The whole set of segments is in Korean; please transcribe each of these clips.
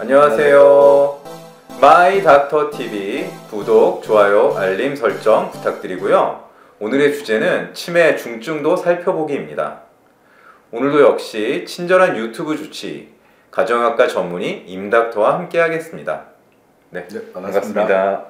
안녕하세요. 마이닥터TV 구독, 좋아요, 알림 설정 부탁드리고요. 오늘의 주제는 치매 중증도 살펴보기입니다. 오늘도 역시 친절한 유튜브 주치 가정의학과 전문의 임닥터와 함께 하겠습니다. 네, 반갑습니다.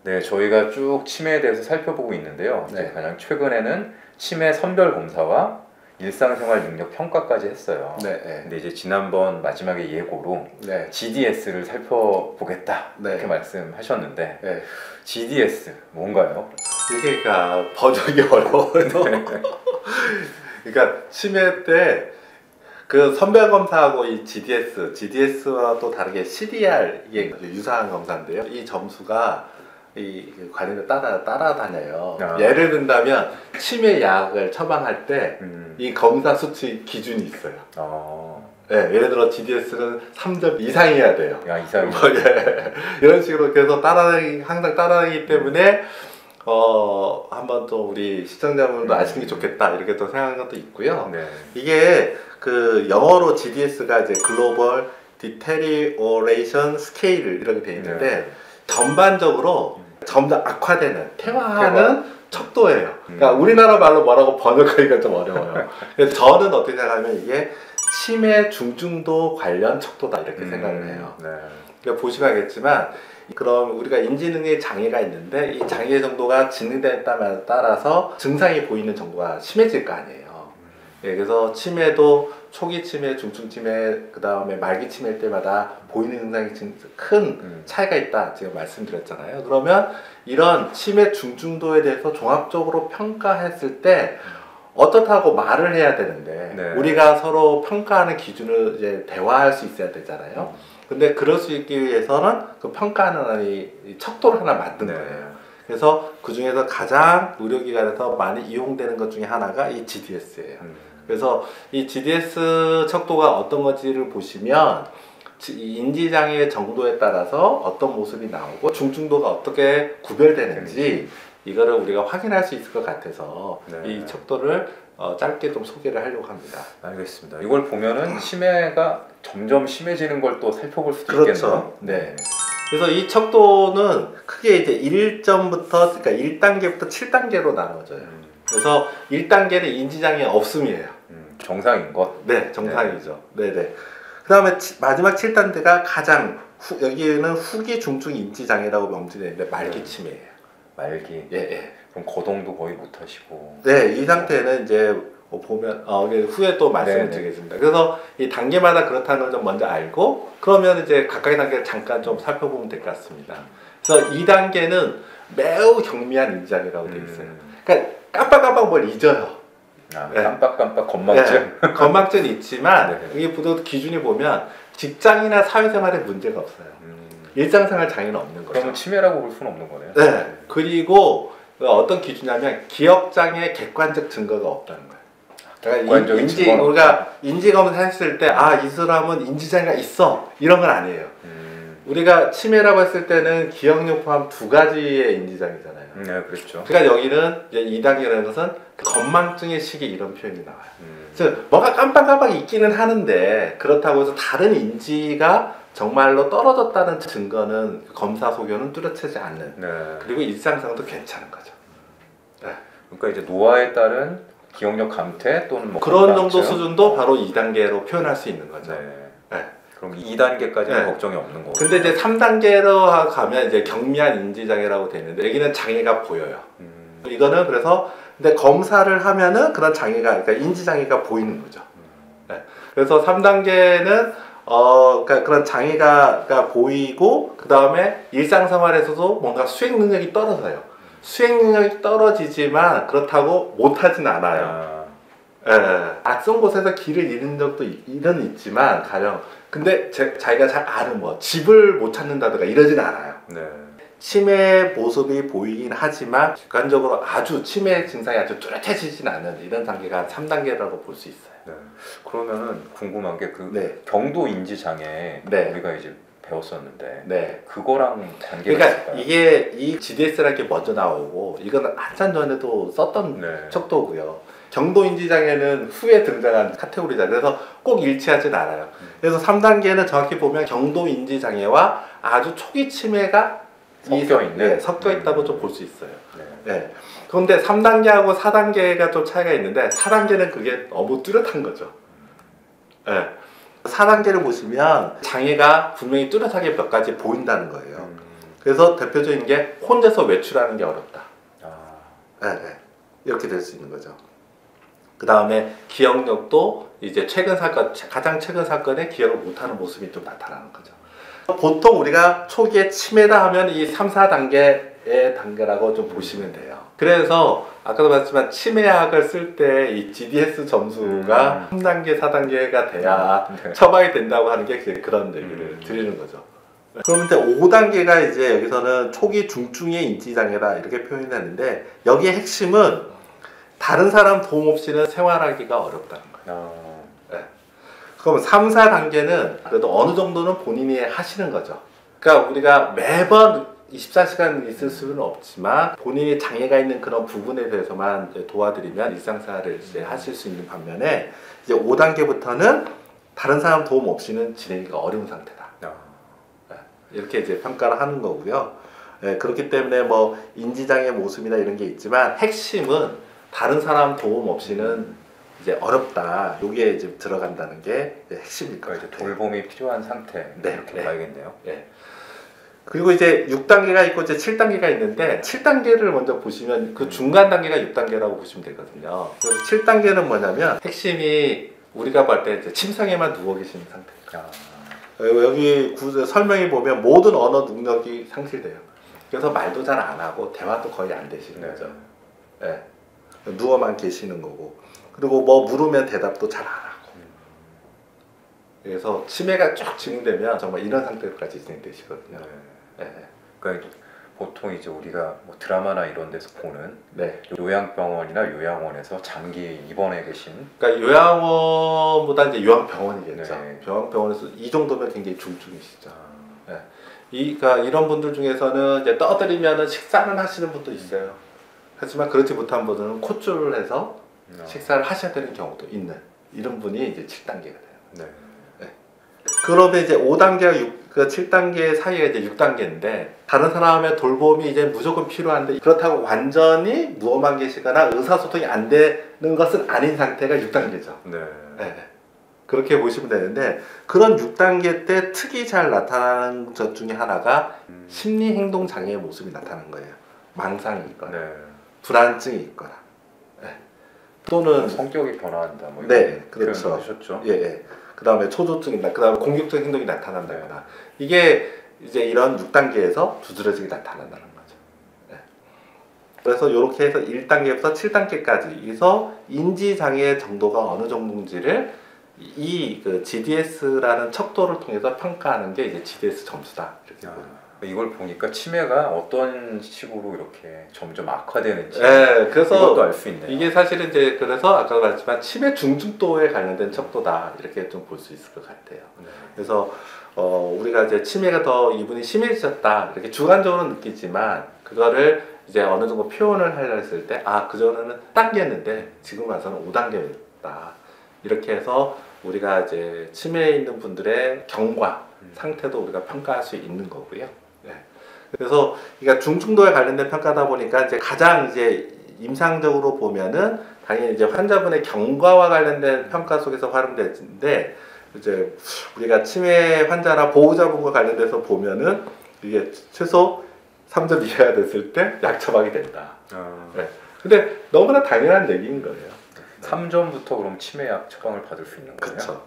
네, 저희가 쭉 치매에 대해서 살펴보고 있는데요. 이제 가장 최근에는 치매 선별 검사와 일상생활 능력 평가까지 했어요. 근데 이제 지난번 마지막에 예고로 GDS를 살펴보겠다 이렇게 말씀하셨는데 GDS 뭔가요? 이게 그러니까 번역이 어려워요. 그러니까 치매 때 그 선별 검사하고 이 GDS와 또 다르게 CDR 이게 유사한 검사인데요. 이 점수가 이 관련에 따라다녀요. 예를 든다면 치매 약을 처방할 때 이 검사 수치 기준이 있어요. 예를 들어 GDS는 3점 이상이어야 돼요. 이상. 이런 식으로 계속 항상 따라다니기 때문에 한번 또 우리 시청자분들도 아시는 게 좋겠다 이렇게 또 생각한 것도 있고요. 이게 그 영어로 GDS가 이제 글로벌 디테리오레이션 스케일 이렇게 되어 있는데 전반적으로 점점 악화되는 퇴화하는 척도예요. 그러니까 우리나라 말로 뭐라고 번역하기가 좀 어려워요. 그래서 저는 어떻게 생각하면 이게 치매 중증도 관련 척도다 이렇게 생각을 해요. 그러니까 보시면 알겠지만 그럼 우리가 인지능력에 장애가 있는데 이 장애 정도가 진행되는 따라서 증상이 보이는 정도가 심해질 거 아니에요. 그래서 치매도 초기 치매, 중증 치매, 그 다음에 말기 치매일 때마다 보이는 증상이 큰 차이가 있다 제가 말씀드렸잖아요. 그러면 이런 치매 중증도에 대해서 종합적으로 평가했을 때 어떻다고 말을 해야 되는데 우리가 서로 평가하는 기준을 이제 대화할 수 있어야 되잖아요. 근데 그럴 수 있기 위해서는 그 평가하는 이 척도를 하나 만든 거예요. 그래서 그 중에서 가장 의료기관에서 많이 이용되는 것 중에 하나가 이 GDS예요. 그래서 이 GDS 척도가 어떤 건지를 보시면 인지장애 정도에 따라서 어떤 모습이 나오고 중증도가 어떻게 구별되는지 이거를 우리가 확인할 수 있을 것 같아서 이 척도를 짧게 좀 소개를 하려고 합니다. 알겠습니다. 이걸 보면은 치매가 점점 심해지는 걸 또 살펴볼 수도 있겠네요. 그래서 이 척도는 크게 이제 1점부터 그러니까 1단계부터 7단계로 나눠져요. 그래서 1단계는 인지장애 없음이에요. 정상인 것? 네, 정상이죠. 그 다음에 마지막 7단계가 가장 여기는 후기 중증 인지장애라고 명시되어 있는데 말기 치매예요. 말기? 그럼 거동도 거의 못하시고. 이 상태는 이제 보면 후에 또 말씀을 드리겠습니다. 그래서 이 단계마다 그렇다는 걸 좀 먼저 알고 그러면 이제 각각의 단계를 잠깐 좀 살펴보면 될 것 같습니다. 그래서 2단계는 매우 경미한 인지장애라고 되어 있어요. 그러니까 깜빡깜빡 뭘 잊어요. 깜빡깜빡 건망증? 건망증은 있지만 이게 보통 기준이 보면 직장이나 사회생활에 문제가 없어요. 일상생활 장애는 없는 거죠. 그러면 치매라고 볼 수는 없는 거네요. 그리고 어떤 기준이냐면 기억장애 객관적 증거가 없다는 거예요. 그러니까 우리가 인지검사 했을 때 이 사람은 인지장애가 있어 이런 건 아니에요. 우리가 치매라고 했을 때는 기억력 포함 두 가지의 인지장애잖아요. 그렇죠. 그러니까 여기는 이제 2단계라는 것은 건망증의 시기 이런 표현이 나와요. 즉 뭐가 깜빡깜빡 있기는 하는데 그렇다고 해서 다른 인지가 정말로 떨어졌다는 증거는 검사 소견은 뚜렷하지 않는 그리고 일상생활도 괜찮은 거죠. 그러니까 이제 노화에 따른 기억력 감퇴 또는 뭐 그런 정도 수준도 바로 2단계로 표현할 수 있는 거죠. 그럼 2단계까지는 걱정이 없는 거고. 근데 이제 3단계로 가면 이제 경미한 인지장애라고 되어 있는데 여기는 장애가 보여요. 이거는 그래서 근데 검사를 하면은 그런 장애가 그러니까 인지장애가 보이는 거죠. 그래서 3단계는 그러니까 그런 장애가 보이고 그 다음에 일상생활에서도 뭔가 수행 능력이 떨어져요. 수행 능력이 떨어지지만 그렇다고 못하진 않아요. 낯선 곳에서 길을 잃은 적도 있지만 가령 근데 자기가 잘 아는 뭐 집을 못 찾는다든가 이러진 않아요. 치매 모습이 보이긴 하지만 객관적으로 아주 치매 증상이 아주 뚜렷해지진 않는 이런 단계가 3단계라고 볼 수 있어요. 그러면은 궁금한 게 그 경도 인지 장애 우리가 이제 배웠었는데 그거랑 관계가 있을까요? 이게 이 GDS라는 게 먼저 나오고 이건 한참 전에도 썼던 척도고요. 경도 인지 장애는 후에 등장한 카테고리다. 그래서 꼭 일치하진 않아요. 그래서 3단계는 정확히 보면 경도 인지 장애와 아주 초기 치매가 섞여 있다고 좀 볼 수 있어요. 네. 그런데 3단계하고 4단계가 좀 차이가 있는데 4단계는 그게 너무 뚜렷한 거죠. 네. 4단계를 보시면 장애가 분명히 뚜렷하게 몇 가지 보인다는 거예요. 그래서 대표적인 게 혼자서 외출하는 게 어렵다. 네, 네. 이렇게 될 수 있는 거죠. 그 다음에 기억력도 이제 가장 최근 사건에 기억을 못하는 모습이 좀 나타나는 거죠. 보통 우리가 초기에 치매다 하면 이 3, 4단계의 단계라고 좀 보시면 돼요. 그래서 아까도 말했지만 치매약을 쓸 때 이 GDS 점수가 3단계, 4단계가 돼야 처방이 된다고 하는 게 그런 얘기를 드리는 거죠. 그러면 이제 5단계가 이제 여기서는 초기 중증의 인지장애다 이렇게 표현했는데 여기의 핵심은 다른 사람 도움 없이는 생활하기가 어렵다는 거예요. 네. 그럼 3, 4단계는 그래도 어느 정도는 본인이 하시는 거죠. 그러니까 우리가 매번 24시간 있을 수는 없지만 본인이 장애가 있는 그런 부분에 대해서만 도와드리면 일상생활을 이제 하실 수 있는 반면에 이제 5단계부터는 다른 사람 도움 없이는 지내기가 어려운 상태다. 네. 이렇게 이제 평가를 하는 거고요. 네. 그렇기 때문에 뭐 인지장애 모습이나 이런 게 있지만 핵심은 다른 사람 도움 없이는 이제 어렵다. 요게 이제 들어간다는 게 핵심일 거예요. 돌봄이 필요한 상태. 네, 이렇게 봐야겠네요. 네. 그리고 이제 6단계가 있고 이제 7단계가 있는데 7단계를 먼저 보시면 그 중간 단계가 6단계라고 보시면 되거든요. 그래서 7단계는 뭐냐면 핵심이 우리가 볼 때 이제 침상에만 누워 계시는 상태입니다. 여기 설명에 보면 모든 언어 능력이 상실돼요. 그래서 말도 잘 안 하고 대화도 거의 안 되시는 거죠. 네. 누워만 계시는 거고 그리고 뭐 물으면 대답도 잘 안 하고 그래서 치매가 쭉 진행되면 정말 이런 상태까지 진행되시거든요. 네. 그러니까 보통 이제 우리가 뭐 드라마나 이런 데서 보는 요양병원이나 요양원에서 장기 입원해 계신 그러니까 요양원보다 이제 요양병원이겠죠. 요양병원에서 이 정도면 굉장히 중증이시죠. 그러니까 이런 분들 중에서는 이제 떠들이면은 식사는 하시는 분도 있어요. 하지만 그렇지 못한 분들은 콧줄을 해서 식사를 하셔야 되는 경우도 있는 이런 분이 이제 7단계가 돼요. 네. 그러면 이제 5단계와 7단계 사이가 이제 6단계인데 다른 사람의 돌봄이 이제 무조건 필요한데 그렇다고 완전히 누워만 계시거나 의사소통이 안 되는 것은 아닌 상태가 6단계죠. 네. 그렇게 보시면 되는데 그런 6단계 때 특히 잘 나타나는 것 중에 하나가 심리행동장애의 모습이 나타나는 거예요. 망상이 있거나 불안증이 있거나 또는 성격이 변화한다 뭐 네, 그렇죠. 하셨죠? 그 다음에 초조증이나 그 다음에 공격적인 행동이 나타난다거나 이게 이제 이런 6단계에서 두드러지게 나타난다는 거죠. 그래서 이렇게 해서 1단계부터 7단계까지 해서 인지장애 정도가 어느 정도인지를 이 GDS라는 척도를 통해서 평가하는 게 이제 GDS 점수다 이렇게 보는. 이걸 보니까 치매가 어떤 식으로 이렇게 점점 악화되는지 그래서 그것도 알 수 있네요. 이게 사실은 이제 그래서 아까 말했지만 치매 중증도에 관련된 척도다 이렇게 좀 볼 수 있을 것 같아요. 그래서 우리가 이제 치매가 더 이분이 심해지셨다 이렇게 주관적으로 느끼지만 그거를 이제 어느 정도 표현을 하려 했을 때 그 전에는 단계였는데 지금 와서는 5단계였다 이렇게 해서 우리가 이제 치매에 있는 분들의 경과 상태도 우리가 평가할 수 있는 거고요. 그래서 그러니까 중증도에 관련된 평가다 보니까 이제 가장 이제 임상적으로 보면은 당연히 이제 환자분의 경과와 관련된 평가 속에서 활용되는데 이제 우리가 치매 환자나 보호자분과 관련돼서 보면은 이게 최소 3점 이하가 됐을 때 약 처방이 된다. 근데 너무나 당연한 얘기인 거예요. 3점부터 그럼 치매약 처방을 받을 수 있는 거예요? 그렇죠.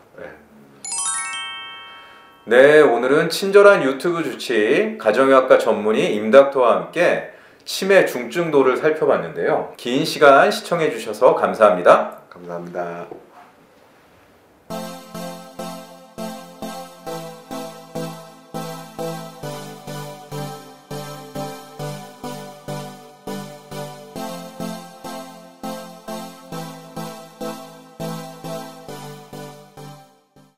네, 오늘은 친절한 유튜브 주치 가정의학과 전문의 임닥터와 함께 치매 중증도를 살펴봤는데요. 긴 시간 시청해 주셔서 감사합니다. 감사합니다.